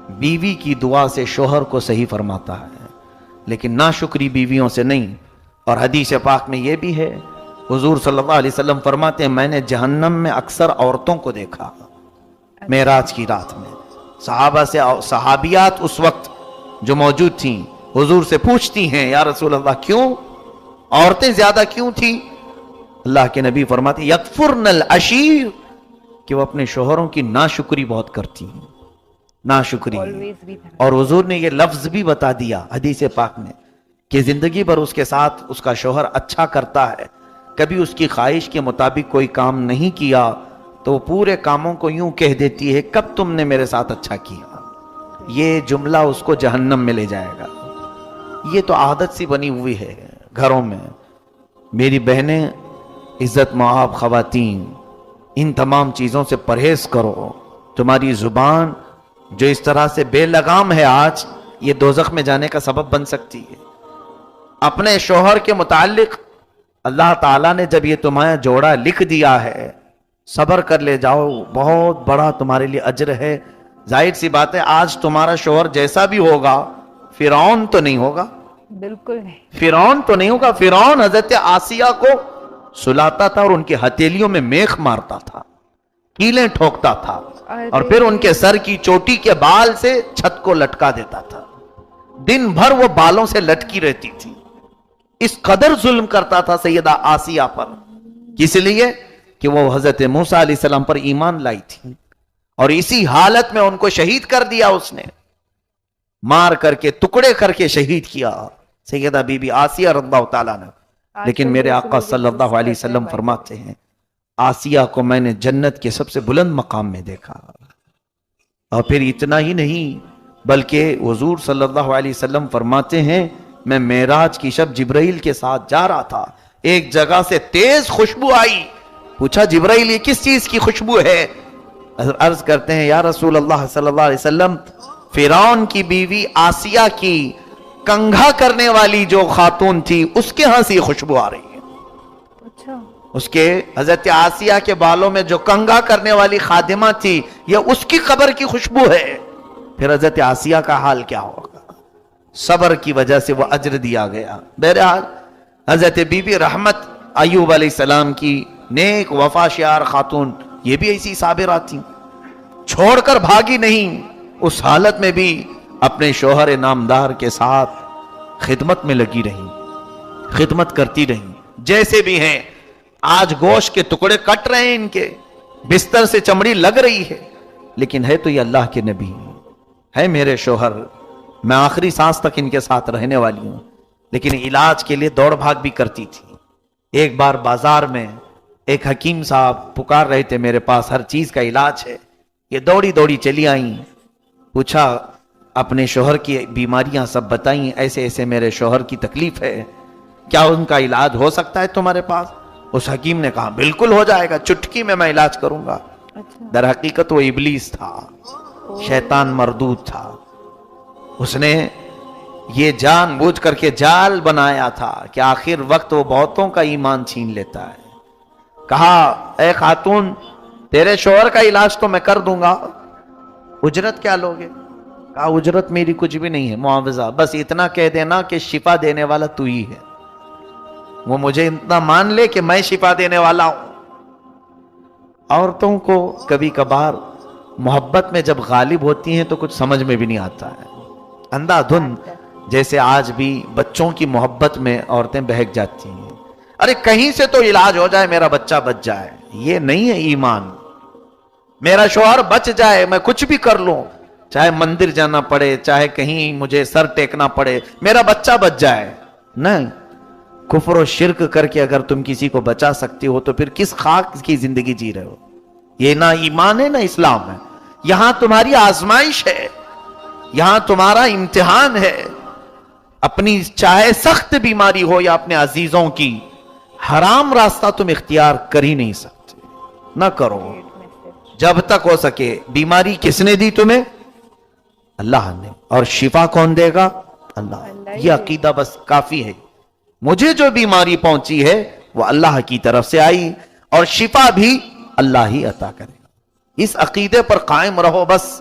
بیوی کی دعا سے شوہر کو صحیح فرماتا ہے، لیکن ناشکری بیویوں سے نہیں۔ اور حدیث پاک میں یہ بھی ہے، حضور صلی اللہ علیہ وسلم فرماتے ہیں میں نے جہنم میں اکثر عورتوں کو دیکھا معراج کی رات میں۔ صحابہ سے صحابیات اس وقت جو موجود تھیں حضور سے پوچھتی ہیں یا رسول اللہ کیوں عورتیں زیادہ کیوں تھیں؟ اللہ کے نبی فرماتے ہیں یکفرن العشیر، کہ وہ اپنے شوہروں کی ناشکری بہت کرتی ہیں، ناشکری۔ اور حضور نے یہ لفظ بھی بتا دیا حدیث پاک میں کہ زندگی بھر اس کے ساتھ اس کا شوہر اچھا کرتا ہے، کبھی اس کی خواہش کے مطابق کوئی کام نہیں کیا تو وہ پورے کاموں کو یوں کہہ دیتی ہے کب تم نے میرے ساتھ اچھا کیا۔ یہ جملہ اس کو جہنم میں لے جائے گا۔ یہ تو عادت سی بنی ہوئی ہے گھروں میں۔ میری بہنیں، عزت مآب خواتین، ان تمام چیزوں سے پرہیز کرو۔ تمہاری زبان جو اس طرح سے بے لگام ہے آج، یہ دوزخ میں جانے کا سبب بن سکتی ہے۔ اپنے شوہر کے متعلق اللہ تعالیٰ نے جب یہ تمہارا جوڑا لکھ دیا ہے، صبر کر لے جاؤ، بہت بڑا تمہارے لیے اجر ہے۔ ظاہر سی بات ہے آج تمہارا شوہر جیسا بھی ہوگا فرعون تو نہیں ہوگا، بالکل نہیں، فرعون تو نہیں ہوگا۔ فرعون حضرت آسیہ کو سلاتا تھا اور ان کی ہتھیلیوں میں میخ مارتا تھا، کیلیں ٹھوکتا تھا، اور پھر ان کے سر کی چوٹی کے بال سے چھت کو لٹکا دیتا تھا۔ دن بھر وہ بالوں سے لٹکی رہتی تھی۔ اس قدر ظلم کرتا تھا سیدہ آسیہ پر، کس لیے کہ وہ حضرت موسیٰ علیہ السلام پر ایمان لائی تھی، اور اسی حالت میں ان کو شہید کر دیا اس نے، مار کر کے ٹکڑے کر کے شہید کیا سیدہ بی بی آسیہ رضی اللہ تعالیٰ نے۔ لیکن میرے آقا صلی اللہ علیہ وسلم فرماتے ہیں آسیہ کو میں نے جنت کے سب سے بلند مقام میں دیکھا۔ اور پھر اتنا ہی نہیں بلکہ حضور صلی اللہ علیہ وسلم فرماتے ہیں میں معراج کی شب جبرائیل کے ساتھ جا رہا تھا، ایک جگہ سے تیز خوشبو آئی، پوچھا جبرائیل یہ کس چیز کی خوشبو ہے؟ عرض کرتے ہیں یا رسول اللہ صلی اللہ علیہ وسلم فرعون کی بیوی آسیہ کی کنگھا کرنے والی جو خاتون تھی اس کے ہاں سے یہ خوشبو آ رہی ہے۔ اچھا، اس کے حضرت آسیہ کے بالوں میں جو کنگھا کرنے والی خادمہ تھی یہ اس کی قبر کی خوشبو ہے۔ پھر حضرت آسیہ کا حال کیا ہوگا؟ صبر کی وجہ سے وہ اجر دیا گیا۔ بہرحال حضرت بی بی رحمت ایوب علیہ السلام کی نیک وفا شیار خاتون، یہ بھی ایسی صابرہ تھیں، چھوڑ کر بھاگی نہیں، اس حالت میں بھی اپنے شوہر نامدار کے ساتھ خدمت میں لگی رہیں، خدمت کرتی رہیں۔ جیسے بھی ہیں آج گوشت کے ٹکڑے کٹ رہے ہیں، ان کے بستر سے چمڑی لگ رہی ہے، لیکن ہے تو یہ اللہ کے نبی ہے میرے شوہر، میں آخری سانس تک ان کے ساتھ رہنے والی ہوں۔ لیکن علاج کے لیے دوڑ بھاگ بھی کرتی تھی۔ ایک بار بازار میں ایک حکیم صاحب پکار رہے تھے میرے پاس، ہر چیز کا علاج ہے، یہ دوڑی دوڑی چلی آئیں، پوچھا اپنے شوہر کی بیماریاں سب بتائیں، ایسے ایسے میرے شوہر کی تکلیف ہے، کیا ان کا علاج ہو سکتا ہے تمہارے پاس؟ اس حکیم نے کہا بالکل ہو جائے گا، چٹکی میں علاج کروں گا۔ در حقیقت وہ ابلیس تھا، شیطان مردود تھا، اس نے یہ جان بوجھ کر کے جال بنایا تھا کہ آخر وقت وہ بہتوں کا ایمان چھین لیتا ہے۔ کہا اے خاتون تیرے شوہر کا علاج تو میں کر دوں گا، اجرت کیا لوگے؟ کہا اجرت میری کچھ بھی نہیں ہے، معاوضہ بس اتنا کہہ دینا کہ شفا دینے والا تو ہی ہے، وہ مجھے اتنا مان لے کہ میں شفا دینے والا ہوں۔ عورتوں کو کبھی کبھار محبت میں جب غالب ہوتی ہیں تو کچھ سمجھ میں بھی نہیں آتا ہے، اندھا دھند، جیسے آج بھی بچوں کی محبت میں عورتیں بہک جاتی ہیں، ارے کہیں سے تو علاج ہو جائے میرا بچہ بچ جائے۔ یہ نہیں ہے ایمان، میرا شوہر بچ جائے، میں کچھ بھی کر لوں، چاہے مندر جانا پڑے، چاہے کہیں مجھے سر ٹیکنا پڑے، میرا بچہ بچ جائے۔ نہیں، کفر و شرک کر کے اگر تم کسی کو بچا سکتے ہو تو پھر کس خاک کی زندگی جی رہے ہو؟ یہ نہ ایمان ہے نہ اسلام ہے۔ یہاں تمہاری آزمائش ہے، یہاں تمہارا امتحان ہے، اپنی چاہے سخت بیماری ہو یا اپنے عزیزوں کی، حرام راستہ تم اختیار کر ہی نہیں سکتے، نہ کرو جب تک ہو سکے۔ بیماری کس نے دی تمہیں؟ اللہ نے، اور شفا کون دے گا؟ اللہ۔ یہ عقیدہ بس کافی ہے، مجھے جو بیماری پہنچی ہے وہ اللہ کی طرف سے آئی، اور شفا بھی اللہ ہی عطا کرے گا۔ اس عقیدے پر قائم رہو، بس